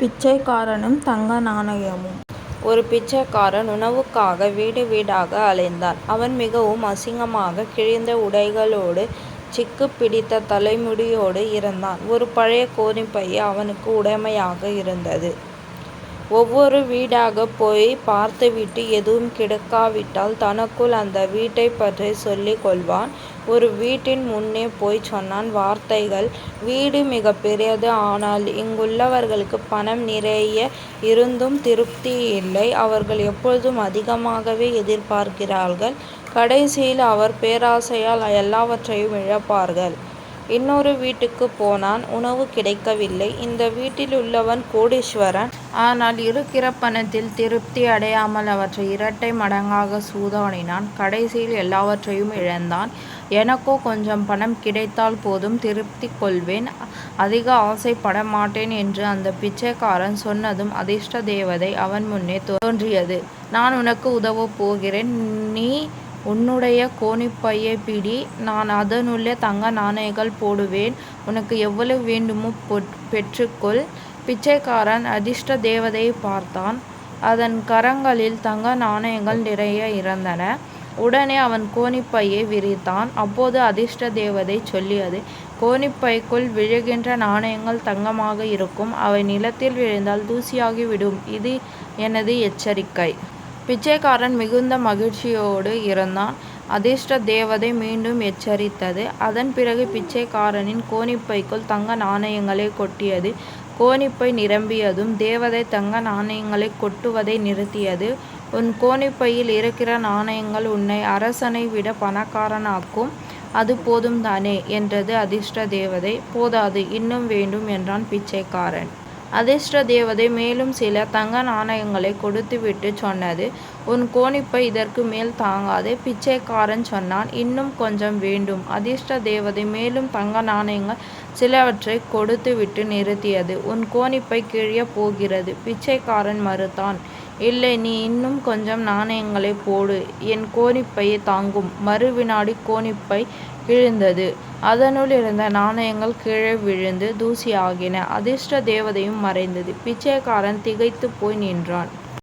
பிச்சைக்காரனும் தங்க நாணயமும். ஒரு பிச்சைக்காரன் உணவுக்காக வீடு வீடாக அலைந்தான். அவன் மிகவும் அசிங்கமாக கிழிந்த உடைகளோடு சிக்கு பிடித்த தலைமுடியோடு இருந்தான். ஒரு பழைய கோணிப்பை அவனுக்கு உடைமையாக இருந்தது. ஒவ்வொரு வீடாகப் போய் பார்த்துவிட்டு எதுவும் கிடைக்காவிட்டால் தனக்குள் அந்த வீட்டைப் பற்றி சொல்லிக் கொள்வான். ஒரு வீட்டின் முன்னே போய் சொன்னான் வார்த்தைகள்: வீடு மிகப் பெரியது, ஆனால் இங்குள்ளவர்களுக்கு பணம் நிறைய இருந்தும் திருப்தி இல்லை. அவர்கள் எப்பொழுதும் அதிகமாகவே எதிர்பார்க்கிறார்கள். கடைசியில் அவர் பேராசையால் எல்லாவற்றையும் இழப்பார்கள். இன்னொரு வீட்டுக்குப் போனான். உணவு கிடைக்கவில்லை. இந்த வீட்டிலுள்ளவன் கோடீஸ்வரன். ஆனால் இருக்கிற பணத்தில் திருப்தி அடையாமல் அவற்றை இரட்டை மடங்காக சூதாடினான். கடைசியில் எல்லாவற்றையும் இழந்தான். எனக்கோ கொஞ்சம் பணம் கிடைத்தால் போதும், திருப்தி கொள்வேன், அதிக ஆசைப்பட மாட்டேன் என்று அந்த பிச்சைக்காரன் சொன்னதும் அதிர்ஷ்ட தேவதை அவன் முன்னே தோன்றியது. நான் உனக்கு உதவப் போகிறேன். நீ உன்னுடைய கோணிப்பையைப் பிடி. நான் அதனுள்ளே தங்க நாணயங்கள் போடுவேன். உனக்கு எவ்வளவு வேண்டுமோ பெற்றுக்கொள். பிச்சைக்காரன் அதிர்ஷ்ட தேவதையை பார்த்தான். அதன் கரங்களில் தங்க நாணயங்கள் நிறைய இருந்தன. உடனே அவன் கோணிப்பையை விரித்தான். அப்போது அதிர்ஷ்ட தேவதை சொல்லியது: கோணிப்பைக்குள் விழுகின்ற நாணயங்கள் தங்கமாக இருக்கும். அவை நிலத்தில் விழுந்தால் தூசியாகிவிடும். இது எனது எச்சரிக்கை. பிச்சைக்காரன் மிகுந்த மகிழ்ச்சியோடு இருந்தான். அதிர்ஷ்ட தேவதை மீண்டும் எச்சரித்தது. அதன் பிறகு பிச்சைக்காரனின் கோணிப்பைக்குள் தங்க நாணயங்களை கொட்டியது. கோணிப்பை நிரம்பியதும் தேவதை தங்க நாணயங்களை கொட்டுவதை நிறுத்தியது. உன் கோணிப்பையில் இருக்கிற நாணயங்கள் உன்னை அரசனை விட பணக்காரனாக்கும். அது போதும் தானே என்றது அதிர்ஷ்ட தேவதை. போதாது, இன்னும் வேண்டும் என்றான் பிச்சைக்காரன். அதிர்ஷ்ட தேவதை மேலும் சில தங்க நாணயங்களை கொடுத்துவிட்டு சொன்னது: உன் கோணிப்பை இதற்கு மேல் தாங்காது. பிச்சைக்காரன் சொன்னான்: இன்னும் கொஞ்சம் வேண்டும். அதிர்ஷ்ட தேவதை மேலும் தங்க நாணயங்கள் சிலவற்றை கொடுத்துவிட்டு நிறுத்தியது. உன் கோணிப்பை கிழியப் போகிறது. பிச்சைக்காரன் மறுத்தான். இல்லை, நீ இன்னும் கொஞ்சம் நாணயங்களை போடு, என் கோணிப்பை தாங்கும். மறுவினாடி கோணிப்பை கிழிந்தது. அதனுள் இருந்த நாணயங்கள் கீழே விழுந்து தூசியாகின. அதிர்ஷ்ட தேவதையும் மறைந்தது. பிச்சைக்காரன் திகைத்துப் போய் நின்றான்.